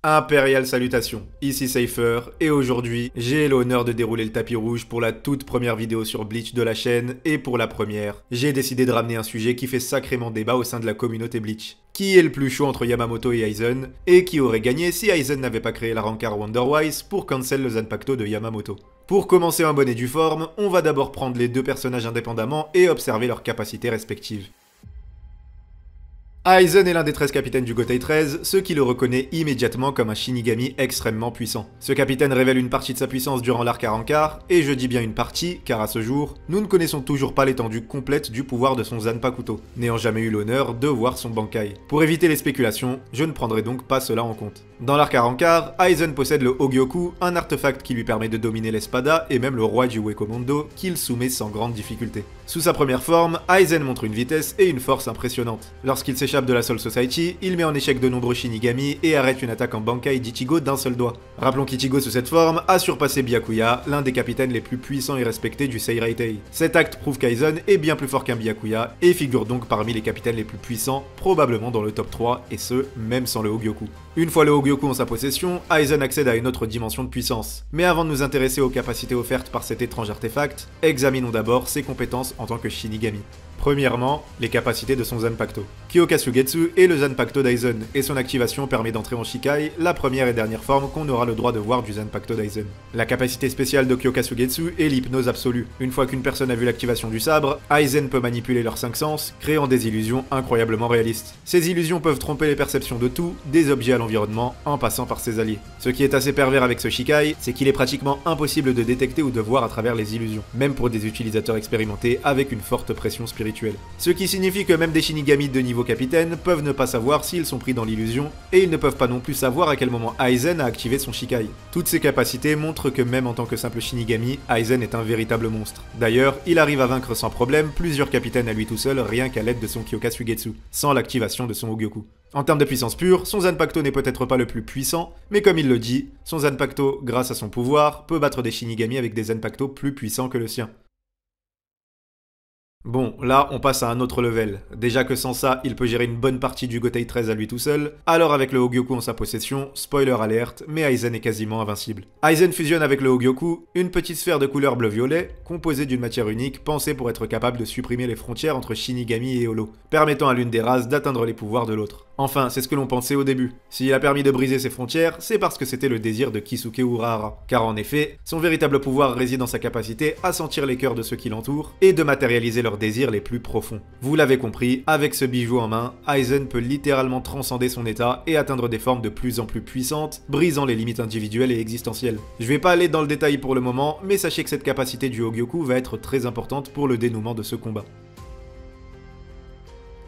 Impérial salutations, ici Cypher, et aujourd'hui, j'ai l'honneur de dérouler le tapis rouge pour la toute première vidéo sur Bleach de la chaîne, et pour la première, j'ai décidé de ramener un sujet qui fait sacrément débat au sein de la communauté Bleach. Qui est le plus chaud entre Yamamoto et Aizen, et qui aurait gagné si Aizen n'avait pas créé la rancard Wonderwise pour cancel le Zanpakuto de Yamamoto. Pour commencer en bonne et due forme, on va d'abord prendre les deux personnages indépendamment et observer leurs capacités respectives. Aizen est l'un des 13 capitaines du Gotei 13, ce qui le reconnaît immédiatement comme un Shinigami extrêmement puissant. Ce capitaine révèle une partie de sa puissance durant l'arc Rancard, et je dis bien une partie, car à ce jour, nous ne connaissons toujours pas l'étendue complète du pouvoir de son Zanpakuto, n'ayant jamais eu l'honneur de voir son Bankai. Pour éviter les spéculations, je ne prendrai donc pas cela en compte. Dans l'arc Rancard, Aizen possède le Hogyoku, un artefact qui lui permet de dominer l'Espada et même le roi du Uekomondo, qu'il soumet sans grande difficulté. Sous sa première forme, Aizen montre une vitesse et une force impressionnantes. Lorsqu'il s'échappe de la Soul Society, il met en échec de nombreux Shinigami et arrête une attaque en Bankai d'Ichigo d'un seul doigt. Rappelons qu'Ichigo sous cette forme a surpassé Byakuya, l'un des capitaines les plus puissants et respectés du Seireitei. Cet acte prouve qu'Aizen est bien plus fort qu'un Byakuya et figure donc parmi les capitaines les plus puissants, probablement dans le top 3, et ce, même sans le Hogyoku. Une fois le Hogyoku en sa possession, Aizen accède à une autre dimension de puissance. Mais avant de nous intéresser aux capacités offertes par cet étrange artefact, examinons d'abord ses compétences en tant que Shinigami. Premièrement, les capacités de son Zanpakuto. Kyokatsugetsu est le Zanpakuto d'Aizen, et son activation permet d'entrer en Shikai, la première et dernière forme qu'on aura le droit de voir du Zanpakuto d'Aizen. La capacité spéciale de Kyokatsugetsu est l'hypnose absolue. Une fois qu'une personne a vu l'activation du sabre, Aizen peut manipuler leurs 5 sens, créant des illusions incroyablement réalistes. Ces illusions peuvent tromper les perceptions de tout, des objets à l'environnement, en passant par ses alliés. Ce qui est assez pervers avec ce Shikai, c'est qu'il est pratiquement impossible de détecter ou de voir à travers les illusions, même pour des utilisateurs expérimentés avec une forte pression spirituelle. Ce qui signifie que même des Shinigami de niveau capitaine peuvent ne pas savoir s'ils sont pris dans l'illusion, et ils ne peuvent pas non plus savoir à quel moment Aizen a activé son Shikai. Toutes ces capacités montrent que même en tant que simple Shinigami, Aizen est un véritable monstre. D'ailleurs, il arrive à vaincre sans problème plusieurs capitaines à lui tout seul rien qu'à l'aide de son Kyokatsugetsu, sans l'activation de son Hogyoku. En termes de puissance pure, son Zanpakuto n'est peut-être pas le plus puissant, mais comme il le dit, son Zanpakuto, grâce à son pouvoir, peut battre des Shinigami avec des Zanpakuto plus puissants que le sien. Bon, là, on passe à un autre level. Déjà que sans ça, il peut gérer une bonne partie du Gotei 13 à lui tout seul, alors avec le Hogyoku en sa possession, spoiler alerte, mais Aizen est quasiment invincible. Aizen fusionne avec le Hogyoku, une petite sphère de couleur bleu-violet, composée d'une matière unique, pensée pour être capable de supprimer les frontières entre Shinigami et Holo, permettant à l'une des races d'atteindre les pouvoirs de l'autre. Enfin, c'est ce que l'on pensait au début. S'il a permis de briser ces frontières, c'est parce que c'était le désir de Kisuke Urahara. Car en effet, son véritable pouvoir réside dans sa capacité à sentir les cœurs de ceux qui l'entourent, et de matérialiser leurs désirs les plus profonds. Vous l'avez compris, avec ce bijou en main, Aizen peut littéralement transcender son état et atteindre des formes de plus en plus puissantes, brisant les limites individuelles et existentielles. Je vais pas aller dans le détail pour le moment, mais sachez que cette capacité du Hogyoku va être très importante pour le dénouement de ce combat.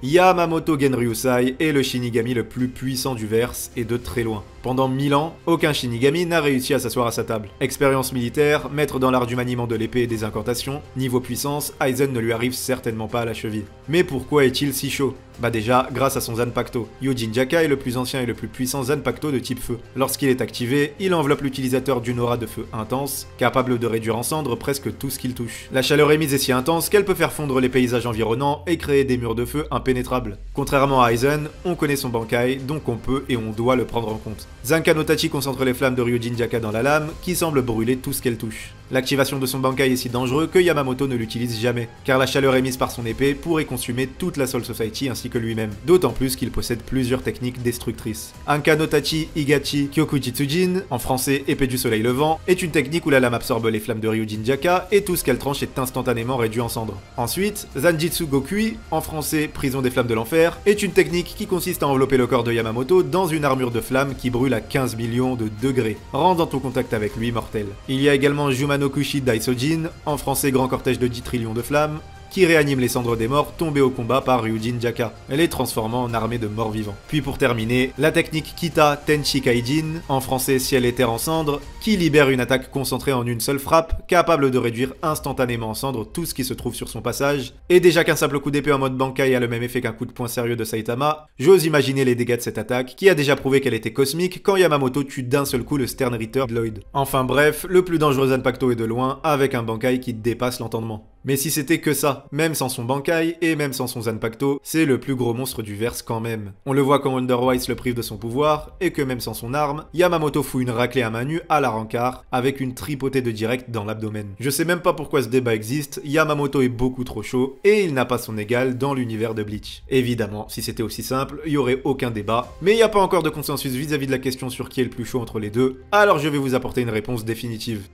Yamamoto Genryusai est le Shinigami le plus puissant du verse et de très loin. Pendant 1000 ans, aucun Shinigami n'a réussi à s'asseoir à sa table. Expérience militaire, maître dans l'art du maniement de l'épée et des incantations, niveau puissance, Aizen ne lui arrive certainement pas à la cheville. Mais pourquoi est-il si chaud? Bah déjà, grâce à son Zanpakuto. Yojinjaka est le plus ancien et le plus puissant Zanpakuto de type feu. Lorsqu'il est activé, il enveloppe l'utilisateur d'une aura de feu intense, capable de réduire en cendres presque tout ce qu'il touche. La chaleur émise est si intense qu'elle peut faire fondre les paysages environnants et créer des murs de feu impénétrables. Contrairement à Aizen, on connaît son Bankai, donc on peut et on doit le prendre en compte. Zanka no Tachi concentre les flammes de Ryujinjaka dans la lame, qui semble brûler tout ce qu'elle touche. L'activation de son Bankai est si dangereux que Yamamoto ne l'utilise jamais, car la chaleur émise par son épée pourrait consumer toute la Soul Society ainsi que lui-même, d'autant plus qu'il possède plusieurs techniques destructrices. Anka no Tachi Igachi Kyokujitsujin, en français épée du soleil levant, est une technique où la lame absorbe les flammes de Ryujinjaka et tout ce qu'elle tranche est instantanément réduit en cendres. Ensuite, Zanjitsu Gokui, en français prison des flammes de l'enfer, est une technique qui consiste à envelopper le corps de Yamamoto dans une armure de flammes qui brûle à 15 millions de degrés, rendant ton contact avec lui mortel. Il y a également Jumanokushi Daisojin, en français grand cortège de 10 trillions de flammes, qui réanime les cendres des morts tombés au combat par Ryujinjaka, les transformant en armée de morts vivants. Puis pour terminer, la technique Kita Tenshi Kaijin, en français ciel et terre en cendres, qui libère une attaque concentrée en une seule frappe, capable de réduire instantanément en cendres tout ce qui se trouve sur son passage. Et déjà qu'un simple coup d'épée en mode Bankai a le même effet qu'un coup de poing sérieux de Saitama, j'ose imaginer les dégâts de cette attaque, qui a déjà prouvé qu'elle était cosmique quand Yamamoto tue d'un seul coup le Stern Ritter de Lloyd. Enfin bref, le plus dangereux Zanpakuto est de loin, avec un Bankai qui dépasse l'entendement. Mais si c'était que ça, même sans son Bankai et même sans son Zanpakuto, c'est le plus gros monstre du verse quand même. On le voit quand Wonder Wise le prive de son pouvoir, et que même sans son arme, Yamamoto fout une raclée à main nue à la Rancard, avec une tripotée de direct dans l'abdomen. Je sais même pas pourquoi ce débat existe, Yamamoto est beaucoup trop chaud, et il n'a pas son égal dans l'univers de Bleach. Évidemment, si c'était aussi simple, il y aurait aucun débat, mais il n'y a pas encore de consensus vis-à-vis de la question sur qui est le plus chaud entre les deux, alors je vais vous apporter une réponse définitive.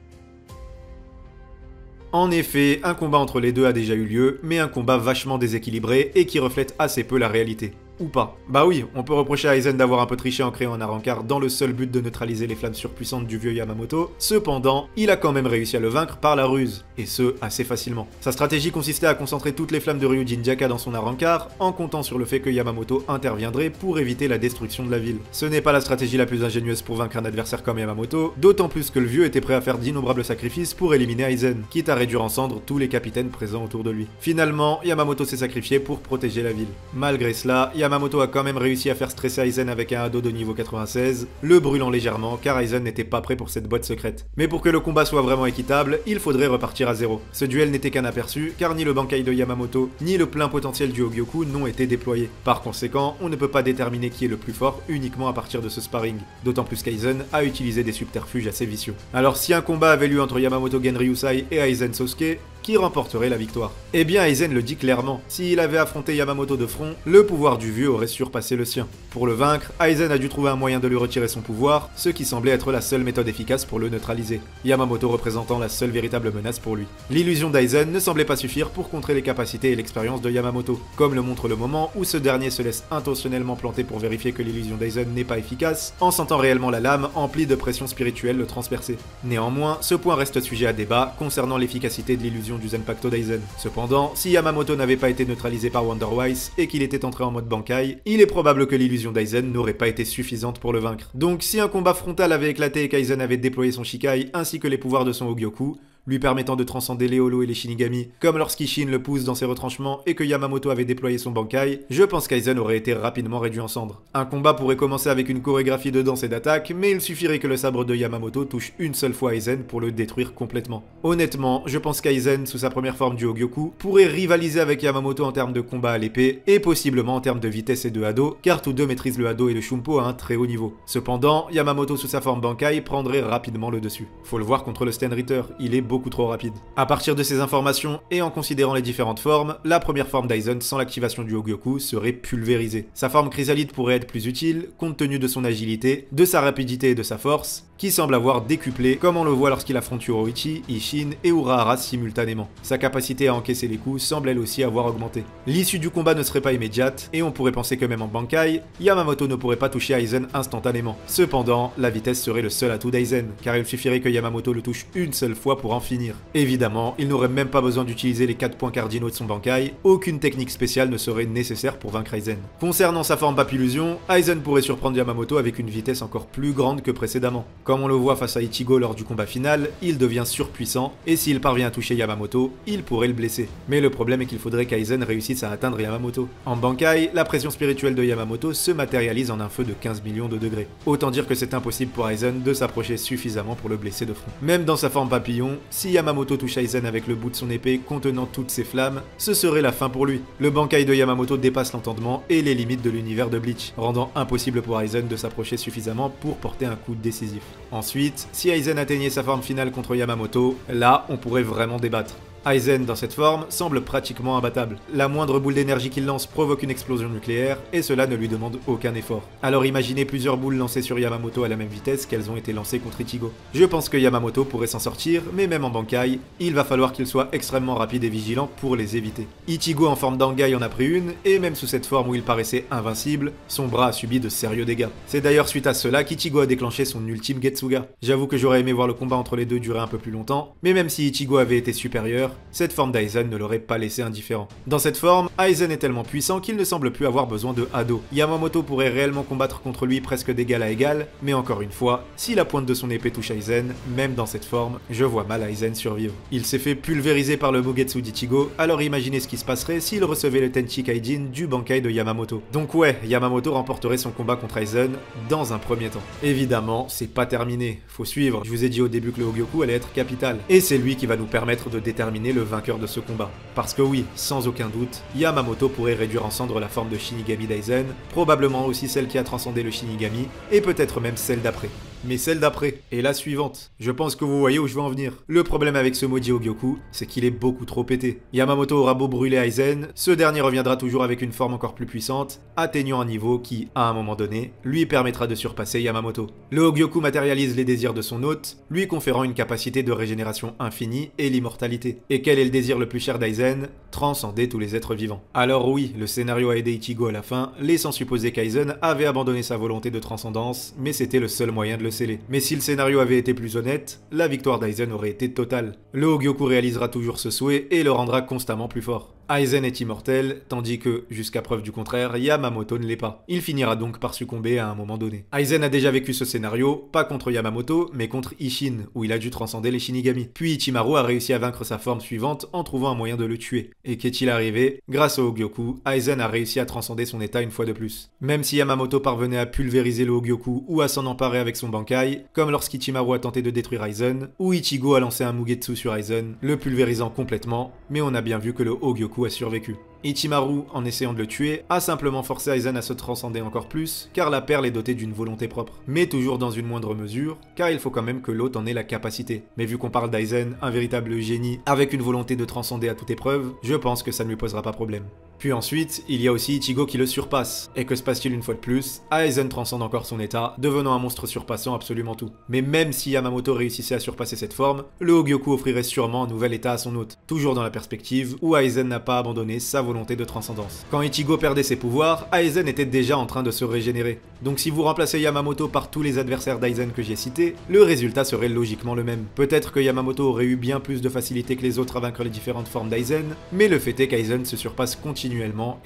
En effet, un combat entre les deux a déjà eu lieu, mais un combat vachement déséquilibré et qui reflète assez peu la réalité. Ou pas. Bah oui, on peut reprocher à Aizen d'avoir un peu triché en créant un Arrancar dans le seul but de neutraliser les flammes surpuissantes du vieux Yamamoto, cependant, il a quand même réussi à le vaincre par la ruse, et ce, assez facilement. Sa stratégie consistait à concentrer toutes les flammes de Ryujin Jaka dans son Arrancar, en comptant sur le fait que Yamamoto interviendrait pour éviter la destruction de la ville. Ce n'est pas la stratégie la plus ingénieuse pour vaincre un adversaire comme Yamamoto, d'autant plus que le vieux était prêt à faire d'innombrables sacrifices pour éliminer Aizen, quitte à réduire en cendres tous les capitaines présents autour de lui. Finalement, Yamamoto s'est sacrifié pour protéger la ville. Malgré cela, Yamamoto a quand même réussi à faire stresser Aizen avec un Hado de niveau 96, le brûlant légèrement car Aizen n'était pas prêt pour cette boîte secrète. Mais pour que le combat soit vraiment équitable, il faudrait repartir à zéro. Ce duel n'était qu'un aperçu car ni le Bankai de Yamamoto, ni le plein potentiel du Hogyoku n'ont été déployés. Par conséquent, on ne peut pas déterminer qui est le plus fort uniquement à partir de ce sparring, d'autant plus qu'Aizen a utilisé des subterfuges assez vicieux. Alors si un combat avait lieu entre Yamamoto Genryusai et Aizen Sosuke, qui remporterait la victoire? Eh bien Aizen le dit clairement, s'il avait affronté Yamamoto de front, le pouvoir du vieux aurait surpassé le sien. Pour le vaincre, Aizen a dû trouver un moyen de lui retirer son pouvoir, ce qui semblait être la seule méthode efficace pour le neutraliser, Yamamoto représentant la seule véritable menace pour lui. L'illusion d'Aizen ne semblait pas suffire pour contrer les capacités et l'expérience de Yamamoto, comme le montre le moment où ce dernier se laisse intentionnellement planter pour vérifier que l'illusion d'Aizen n'est pas efficace, en sentant réellement la lame emplie de pression spirituelle le transpercer. Néanmoins, ce point reste sujet à débat concernant l'efficacité de l'illusion du Zanpakuto d'Aizen. Cependant, si Yamamoto n'avait pas été neutralisé par Wonder Wise et qu'il était entré en mode Bankai, il est probable que l'illusion d'Aizen n'aurait pas été suffisante pour le vaincre. Donc si un combat frontal avait éclaté et qu'Aizen avait déployé son Shikai ainsi que les pouvoirs de son Hogyoku, lui permettant de transcender les Holos et les Shinigami, comme lorsqu'Ishin le pousse dans ses retranchements et que Yamamoto avait déployé son Bankai, je pense qu'Aizen aurait été rapidement réduit en cendres. Un combat pourrait commencer avec une chorégraphie de danse et d'attaque, mais il suffirait que le sabre de Yamamoto touche une seule fois Aizen pour le détruire complètement. Honnêtement, je pense qu'Aizen, sous sa première forme du Hogyoku, pourrait rivaliser avec Yamamoto en termes de combat à l'épée, et possiblement en termes de vitesse et de Hado, car tous deux maîtrisent le Hado et le Shumpo à un très haut niveau. Cependant, Yamamoto sous sa forme Bankai prendrait rapidement le dessus. Faut le voir contre le Stenritter, il est beaucoup trop rapide. À partir de ces informations, et en considérant les différentes formes, la première forme d'Aizen sans l'activation du Hogyoku serait pulvérisée. Sa forme chrysalide pourrait être plus utile, compte tenu de son agilité, de sa rapidité et de sa force, qui semble avoir décuplé, comme on le voit lorsqu'il affronte Uroichi, Ishin et Urahara simultanément. Sa capacité à encaisser les coups semble elle aussi avoir augmenté. L'issue du combat ne serait pas immédiate, et on pourrait penser que même en Bankai, Yamamoto ne pourrait pas toucher Aizen instantanément. Cependant, la vitesse serait le seul atout d'Aizen, car il suffirait que Yamamoto le touche une seule fois pour en finir. Évidemment, il n'aurait même pas besoin d'utiliser les 4 points cardinaux de son Bankai, aucune technique spéciale ne serait nécessaire pour vaincre Aizen. Concernant sa forme Papillusion, Aizen pourrait surprendre Yamamoto avec une vitesse encore plus grande que précédemment. Comme on le voit face à Ichigo lors du combat final, il devient surpuissant, et s'il parvient à toucher Yamamoto, il pourrait le blesser. Mais le problème est qu'il faudrait qu'Aizen réussisse à atteindre Yamamoto. En Bankai, la pression spirituelle de Yamamoto se matérialise en un feu de 15 millions de degrés. Autant dire que c'est impossible pour Aizen de s'approcher suffisamment pour le blesser de front. Même dans sa forme papillon, si Yamamoto touche Aizen avec le bout de son épée contenant toutes ses flammes, ce serait la fin pour lui. Le Bankai de Yamamoto dépasse l'entendement et les limites de l'univers de Bleach, rendant impossible pour Aizen de s'approcher suffisamment pour porter un coup décisif. Ensuite, si Aizen atteignait sa forme finale contre Yamamoto, là on pourrait vraiment débattre. Aizen, dans cette forme, semble pratiquement imbattable. La moindre boule d'énergie qu'il lance provoque une explosion nucléaire, et cela ne lui demande aucun effort. Alors imaginez plusieurs boules lancées sur Yamamoto à la même vitesse qu'elles ont été lancées contre Ichigo. Je pense que Yamamoto pourrait s'en sortir, mais même en Bankai, il va falloir qu'il soit extrêmement rapide et vigilant pour les éviter. Ichigo en forme d'Angai en a pris une, et même sous cette forme où il paraissait invincible, son bras a subi de sérieux dégâts. C'est d'ailleurs suite à cela qu'Ichigo a déclenché son ultime Getsuga. J'avoue que j'aurais aimé voir le combat entre les deux durer un peu plus longtemps, mais même si Ichigo avait été supérieur, cette forme d'Aizen ne l'aurait pas laissé indifférent. Dans cette forme, Aizen est tellement puissant qu'il ne semble plus avoir besoin de Hado. Yamamoto pourrait réellement combattre contre lui presque d'égal à égal, mais encore une fois, si la pointe de son épée touche Aizen, même dans cette forme, je vois mal Aizen survivre. Il s'est fait pulvériser par le Mugetsu d'Ichigo, alors imaginez ce qui se passerait s'il recevait le Tenchi Kaijin du Bankai de Yamamoto. Donc ouais, Yamamoto remporterait son combat contre Aizen dans un premier temps. Évidemment, c'est pas terminé, faut suivre. Je vous ai dit au début que le Hogyoku allait être capital, et c'est lui qui va nous permettre de déterminer déterminer le vainqueur de ce combat. Parce que oui, sans aucun doute, Yamamoto pourrait réduire en cendres la forme de Shinigami Daizen, probablement aussi celle qui a transcendé le Shinigami, et peut-être même celle d'après. Mais celle d'après, et la suivante. Je pense que vous voyez où je veux en venir. Le problème avec ce maudit Hogyoku, c'est qu'il est beaucoup trop pété. Yamamoto aura beau brûler Aizen, ce dernier reviendra toujours avec une forme encore plus puissante, atteignant un niveau qui, à un moment donné, lui permettra de surpasser Yamamoto. Le Hogyoku matérialise les désirs de son hôte, lui conférant une capacité de régénération infinie et l'immortalité. Et quel est le désir le plus cher d'Aizen? Transcender tous les êtres vivants. Alors oui, le scénario a aidé Ichigo à la fin, laissant supposer qu'Aizen avait abandonné sa volonté de transcendance, mais c'était le seul moyen de le sceller. Mais si le scénario avait été plus honnête, la victoire d'Aizen aurait été totale. Le Hogyoku réalisera toujours ce souhait et le rendra constamment plus fort. Aizen est immortel, tandis que, jusqu'à preuve du contraire, Yamamoto ne l'est pas. Il finira donc par succomber à un moment donné. Aizen a déjà vécu ce scénario, pas contre Yamamoto, mais contre Isshin, où il a dû transcender les Shinigami. Puis Ichimaru a réussi à vaincre sa forme suivante en trouvant un moyen de le tuer. Et qu'est-il arrivé? Grâce au Hogyoku, Aizen a réussi à transcender son état une fois de plus. Même si Yamamoto parvenait à pulvériser le Hogyoku ou à s'en emparer avec son Bankai, comme lorsqu'Ichimaru a tenté de détruire Aizen, ou Ichigo a lancé un Mugetsu sur Aizen, le pulvérisant complètement, mais on a bien vu que le Hogyoku a survécu. Ichimaru, en essayant de le tuer, a simplement forcé Aizen à se transcender encore plus, car la perle est dotée d'une volonté propre. Mais toujours dans une moindre mesure, car il faut quand même que l'autre en ait la capacité. Mais vu qu'on parle d'Aizen, un véritable génie, avec une volonté de transcender à toute épreuve, je pense que ça ne lui posera pas problème. Puis ensuite, il y a aussi Ichigo qui le surpasse. Et que se passe-t-il une fois de plus? Aizen transcende encore son état, devenant un monstre surpassant absolument tout. Mais même si Yamamoto réussissait à surpasser cette forme, le Hogyoku offrirait sûrement un nouvel état à son hôte. Toujours dans la perspective où Aizen n'a pas abandonné sa volonté de transcendance. Quand Ichigo perdait ses pouvoirs, Aizen était déjà en train de se régénérer. Donc si vous remplacez Yamamoto par tous les adversaires d'Aizen que j'ai cités, le résultat serait logiquement le même. Peut-être que Yamamoto aurait eu bien plus de facilité que les autres à vaincre les différentes formes d'Aizen, mais le fait est qu'Aizen se surpasse continuellement,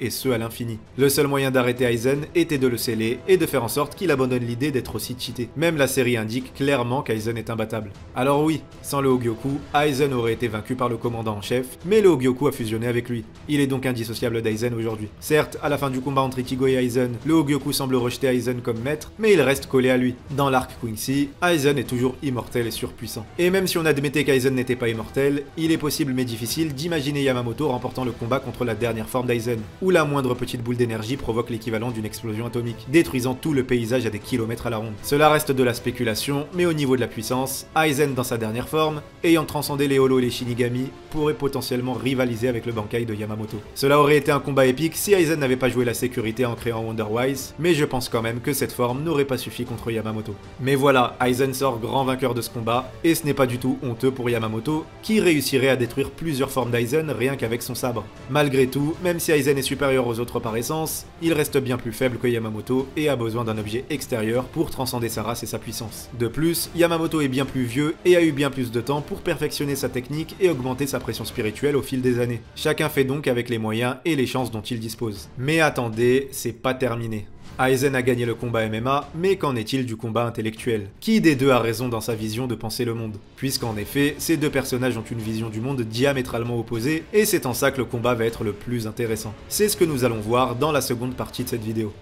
et ce à l'infini. Le seul moyen d'arrêter Aizen était de le sceller et de faire en sorte qu'il abandonne l'idée d'être aussi cheaté. Même la série indique clairement qu'Aizen est imbattable. Alors oui, sans le Hogyoku, Aizen aurait été vaincu par le commandant en chef, mais le Hogyoku a fusionné avec lui. Il est donc indissociable d'Aizen aujourd'hui. Certes, à la fin du combat entre Ichigo et Aizen, le Hogyoku semble rejeter Aizen comme maître, mais il reste collé à lui. Dans l'arc Quincy, Aizen est toujours immortel et surpuissant. Et même si on admettait qu'Aizen n'était pas immortel, il est possible mais difficile d'imaginer Yamamoto remportant le combat contre la dernière forme d'Aizen, où la moindre petite boule d'énergie provoque l'équivalent d'une explosion atomique, détruisant tout le paysage à des kilomètres à la ronde. Cela reste de la spéculation, mais au niveau de la puissance, Aizen dans sa dernière forme, ayant transcendé les Holos et les Shinigami, pourrait potentiellement rivaliser avec le Bankai de Yamamoto. Cela aurait été un combat épique si Aizen n'avait pas joué la sécurité en créant Wonderwise, mais je pense quand même que cette forme n'aurait pas suffi contre Yamamoto. Mais voilà, Aizen sort grand vainqueur de ce combat, et ce n'est pas du tout honteux pour Yamamoto, qui réussirait à détruire plusieurs formes d'Aizen rien qu'avec son sabre. Malgré tout, même si Aizen est supérieur aux autres par essence, il reste bien plus faible que Yamamoto et a besoin d'un objet extérieur pour transcender sa race et sa puissance. De plus, Yamamoto est bien plus vieux et a eu bien plus de temps pour perfectionner sa technique et augmenter sa pression spirituelle au fil des années. Chacun fait donc avec les moyens et les chances dont il dispose. Mais attendez, c'est pas terminé. Aizen a gagné le combat MMA, mais qu'en est-il du combat intellectuel? Qui des deux a raison dans sa vision de penser le monde? Puisqu'en effet, ces deux personnages ont une vision du monde diamétralement opposée, et c'est en ça que le combat va être le plus intéressant. C'est ce que nous allons voir dans la seconde partie de cette vidéo.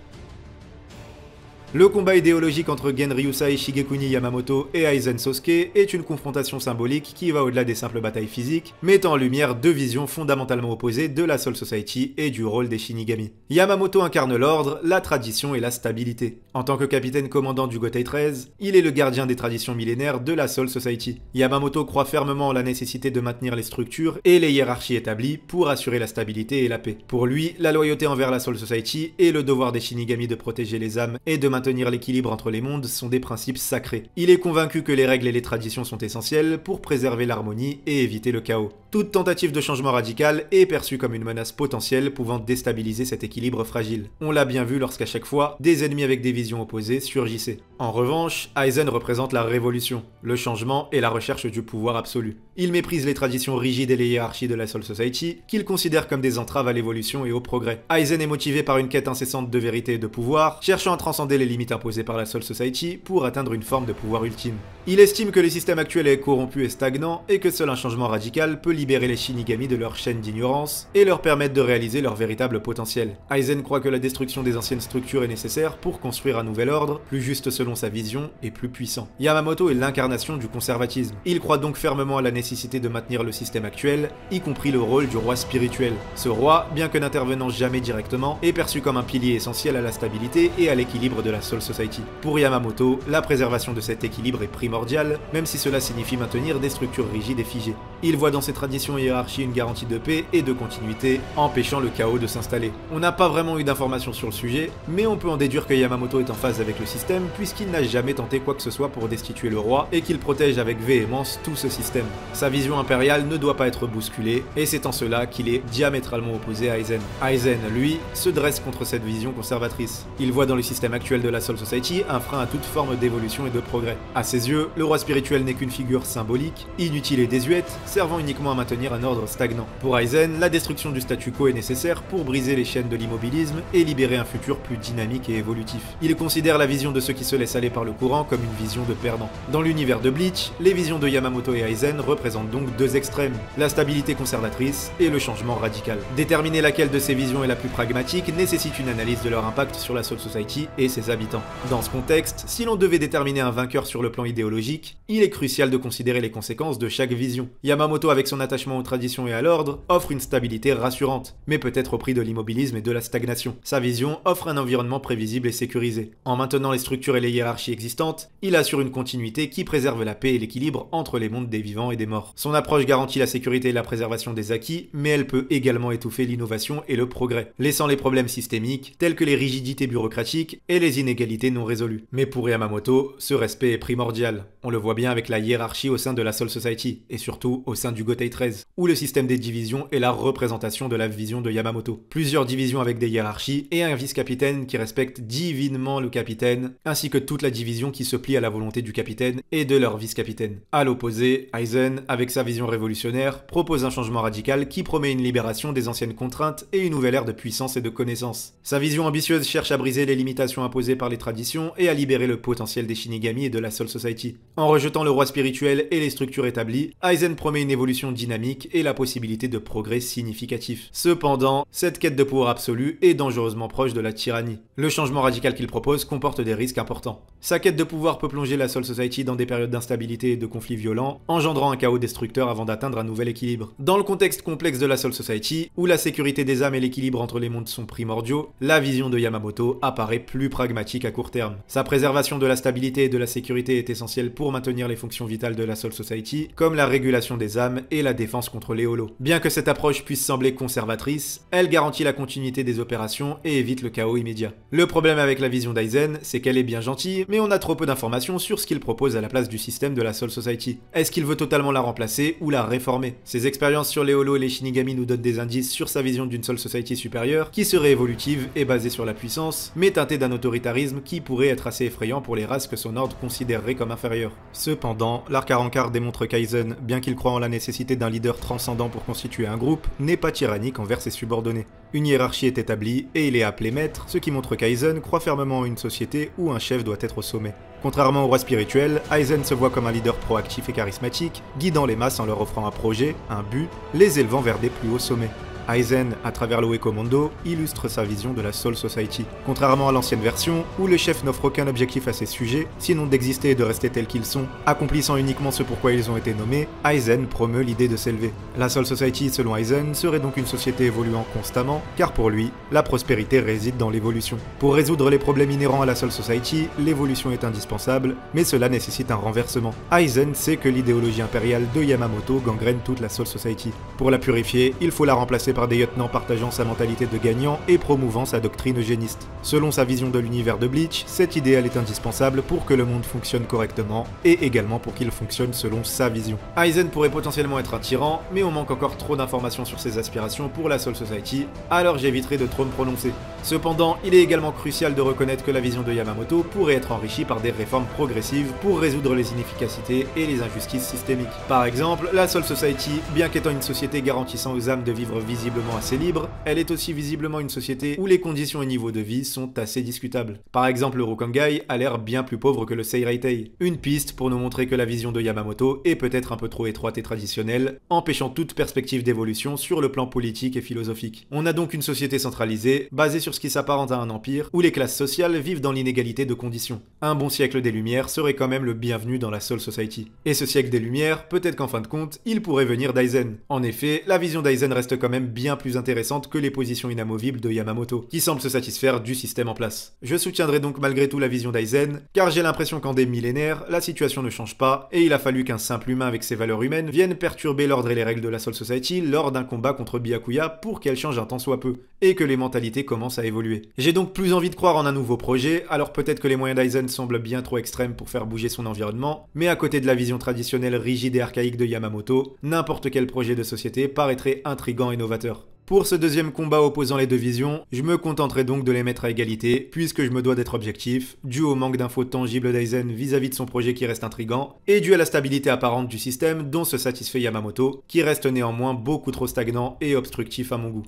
Le combat idéologique entre Genryusai Shigekuni Yamamoto et Aizen Sosuke est une confrontation symbolique qui va au-delà des simples batailles physiques, mettant en lumière deux visions fondamentalement opposées de la Soul Society et du rôle des Shinigami. Yamamoto incarne l'ordre, la tradition et la stabilité. En tant que capitaine commandant du Gotei 13, il est le gardien des traditions millénaires de la Soul Society. Yamamoto croit fermement en la nécessité de maintenir les structures et les hiérarchies établies pour assurer la stabilité et la paix. Pour lui, la loyauté envers la Soul Society et le devoir des Shinigami de protéger les âmes et de maintenir l'équilibre entre les mondes sont des principes sacrés. Il est convaincu que les règles et les traditions sont essentielles pour préserver l'harmonie et éviter le chaos. Toute tentative de changement radical est perçue comme une menace potentielle pouvant déstabiliser cet équilibre fragile. On l'a bien vu lorsqu'à chaque fois, des ennemis avec des visions opposées surgissaient. En revanche, Aizen représente la révolution, le changement et la recherche du pouvoir absolu. Il méprise les traditions rigides et les hiérarchies de la Soul Society, qu'il considère comme des entraves à l'évolution et au progrès. Aizen est motivé par une quête incessante de vérité et de pouvoir, cherchant à transcender les limites imposées par la Soul Society pour atteindre une forme de pouvoir ultime. Il estime que le système actuel est corrompu et stagnant, et que seul un changement radical peut libérer les Shinigami de leur chaîne d'ignorance, et leur permettre de réaliser leur véritable potentiel. Aizen croit que la destruction des anciennes structures est nécessaire pour construire un nouvel ordre, plus juste selon sa vision et plus puissant. Yamamoto est l'incarnation du conservatisme. Il croit donc fermement à la nécessité nécessité de maintenir le système actuel, y compris le rôle du roi spirituel. Ce roi, bien que n'intervenant jamais directement, est perçu comme un pilier essentiel à la stabilité et à l'équilibre de la Soul Society. Pour Yamamoto, la préservation de cet équilibre est primordiale, même si cela signifie maintenir des structures rigides et figées. Il voit dans ces traditions et hiérarchies une garantie de paix et de continuité, empêchant le chaos de s'installer. On n'a pas vraiment eu d'informations sur le sujet, mais on peut en déduire que Yamamoto est en phase avec le système puisqu'il n'a jamais tenté quoi que ce soit pour destituer le roi et qu'il protège avec véhémence tout ce système. Sa vision impériale ne doit pas être bousculée, et c'est en cela qu'il est diamétralement opposé à Aizen. Aizen, lui, se dresse contre cette vision conservatrice. Il voit dans le système actuel de la Soul Society un frein à toute forme d'évolution et de progrès. À ses yeux, le roi spirituel n'est qu'une figure symbolique, inutile et désuète, servant uniquement à maintenir un ordre stagnant. Pour Aizen, la destruction du statu quo est nécessaire pour briser les chaînes de l'immobilisme et libérer un futur plus dynamique et évolutif. Il considère la vision de ceux qui se laissent aller par le courant comme une vision de perdant. Dans l'univers de Bleach, les visions de Yamamoto et Aizen représentent donc deux extrêmes, la stabilité conservatrice et le changement radical. Déterminer laquelle de ces visions est la plus pragmatique nécessite une analyse de leur impact sur la Soul Society et ses habitants. Dans ce contexte, si l'on devait déterminer un vainqueur sur le plan idéologique, il est crucial de considérer les conséquences de chaque vision. Yamamoto, avec son attachement aux traditions et à l'ordre, offre une stabilité rassurante, mais peut-être au prix de l'immobilisme et de la stagnation. Sa vision offre un environnement prévisible et sécurisé. En maintenant les structures et les hiérarchies existantes, il assure une continuité qui préserve la paix et l'équilibre entre les mondes des vivants et des morts. Son approche garantit la sécurité et la préservation des acquis, mais elle peut également étouffer l'innovation et le progrès, laissant les problèmes systémiques, tels que les rigidités bureaucratiques et les inégalités non résolues. Mais pour Yamamoto, ce respect est primordial. On le voit bien avec la hiérarchie au sein de la Soul Society, et surtout au sein du Gotei 13, où le système des divisions est la représentation de la vision de Yamamoto. Plusieurs divisions avec des hiérarchies et un vice-capitaine qui respecte divinement le capitaine, ainsi que toute la division qui se plie à la volonté du capitaine et de leur vice-capitaine. À l'opposé, Aizen, avec sa vision révolutionnaire, propose un changement radical qui promet une libération des anciennes contraintes et une nouvelle ère de puissance et de connaissance. Sa vision ambitieuse cherche à briser les limitations imposées par les traditions et à libérer le potentiel des Shinigami et de la Soul Society. En rejetant le roi spirituel et les structures établies, Aizen promet une évolution dynamique et la possibilité de progrès significatif. Cependant, cette quête de pouvoir absolu est dangereusement proche de la tyrannie. Le changement radical qu'il propose comporte des risques importants. Sa quête de pouvoir peut plonger la Soul Society dans des périodes d'instabilité et de conflits violents, engendrant un chaos destructeur avant d'atteindre un nouvel équilibre. Dans le contexte complexe de la Soul Society, où la sécurité des âmes et l'équilibre entre les mondes sont primordiaux, la vision de Yamamoto apparaît plus pragmatique à court terme. Sa préservation de la stabilité et de la sécurité est essentielle pour maintenir les fonctions vitales de la Soul Society, comme la régulation des âmes et la défense contre les holos. Bien que cette approche puisse sembler conservatrice, elle garantit la continuité des opérations et évite le chaos immédiat. Le problème avec la vision d'Aizen, c'est qu'elle est bien gentille, mais on a trop peu d'informations sur ce qu'il propose à la place du système de la Soul Society. Est-ce qu'il veut totalement la remplacer ou la réformer? Ses expériences sur les holos et les Shinigami nous donnent des indices sur sa vision d'une Soul Society supérieure, qui serait évolutive et basée sur la puissance, mais teintée d'un autoritarisme qui pourrait être assez effrayant pour les races que son ordre considérerait comme inférieures. Cependant, l'arc Arrancar démontre qu'Aizen, bien qu'il croit en la nécessité d'un leader transcendant pour constituer un groupe, n'est pas tyrannique envers ses subordonnés. Une hiérarchie est établie et il est appelé maître, ce qui montre qu'Aizen croit fermement en une société où un chef doit être au sommet. Contrairement au roi spirituel, Aizen se voit comme un leader proactif et charismatique, guidant les masses en leur offrant un projet, un but, les élevant vers des plus hauts sommets. Aizen, à travers l'Oe Commando, illustre sa vision de la Soul Society. Contrairement à l'ancienne version, où le chef n'offre aucun objectif à ses sujets, sinon d'exister et de rester tels qu'ils sont, accomplissant uniquement ce pourquoi ils ont été nommés, Aizen promeut l'idée de s'élever. La Soul Society, selon Aizen, serait donc une société évoluant constamment, car pour lui, la prospérité réside dans l'évolution. Pour résoudre les problèmes inhérents à la Soul Society, l'évolution est indispensable, mais cela nécessite un renversement. Aizen sait que l'idéologie impériale de Yamamoto gangrène toute la Soul Society. Pour la purifier, il faut la remplacer par des lieutenants partageant sa mentalité de gagnant et promouvant sa doctrine eugéniste. Selon sa vision de l'univers de Bleach, cet idéal est indispensable pour que le monde fonctionne correctement et également pour qu'il fonctionne selon sa vision. Aizen pourrait potentiellement être un tyran, mais on manque encore trop d'informations sur ses aspirations pour la Soul Society, alors j'éviterai de trop me prononcer. Cependant, il est également crucial de reconnaître que la vision de Yamamoto pourrait être enrichie par des réformes progressives pour résoudre les inefficacités et les injustices systémiques. Par exemple, la Soul Society, bien qu'étant une société garantissant aux âmes de vivre visiblement visiblement assez libre, elle est aussi visiblement une société où les conditions et niveaux de vie sont assez discutables. Par exemple, le Rokangai a l'air bien plus pauvre que le Seireitei. Une piste pour nous montrer que la vision de Yamamoto est peut-être un peu trop étroite et traditionnelle, empêchant toute perspective d'évolution sur le plan politique et philosophique. On a donc une société centralisée, basée sur ce qui s'apparente à un empire, où les classes sociales vivent dans l'inégalité de conditions. Un bon siècle des Lumières serait quand même le bienvenu dans la Soul Society. Et ce siècle des Lumières, peut-être qu'en fin de compte, il pourrait venir d'Aizen. En effet, la vision d'Aizen reste quand même bien plus intéressante que les positions inamovibles de Yamamoto, qui semble se satisfaire du système en place. Je soutiendrai donc malgré tout la vision d'Aizen, car j'ai l'impression qu'en des millénaires, la situation ne change pas, et il a fallu qu'un simple humain avec ses valeurs humaines vienne perturber l'ordre et les règles de la Soul Society lors d'un combat contre Byakuya pour qu'elle change un tant soit peu, et que les mentalités commencent à évoluer. J'ai donc plus envie de croire en un nouveau projet, alors peut-être que les moyens d'Aizen semblent bien trop extrêmes pour faire bouger son environnement, mais à côté de la vision traditionnelle rigide et archaïque de Yamamoto, n'importe quel projet de société paraîtrait intrigant et novateur. Pour ce deuxième combat opposant les deux visions, je me contenterai donc de les mettre à égalité, puisque je me dois d'être objectif, dû au manque d'infos tangibles d'Aizen vis-à-vis de son projet qui reste intrigant, et dû à la stabilité apparente du système dont se satisfait Yamamoto, qui reste néanmoins beaucoup trop stagnant et obstructif à mon goût.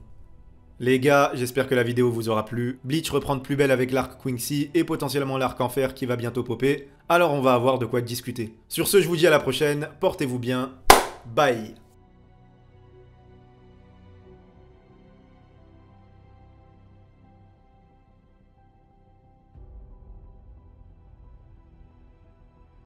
Les gars, j'espère que la vidéo vous aura plu. Bleach reprend de plus belle avec l'arc Quincy et potentiellement l'arc Enfer qui va bientôt popper, alors on va avoir de quoi discuter. Sur ce, je vous dis à la prochaine, portez-vous bien, bye.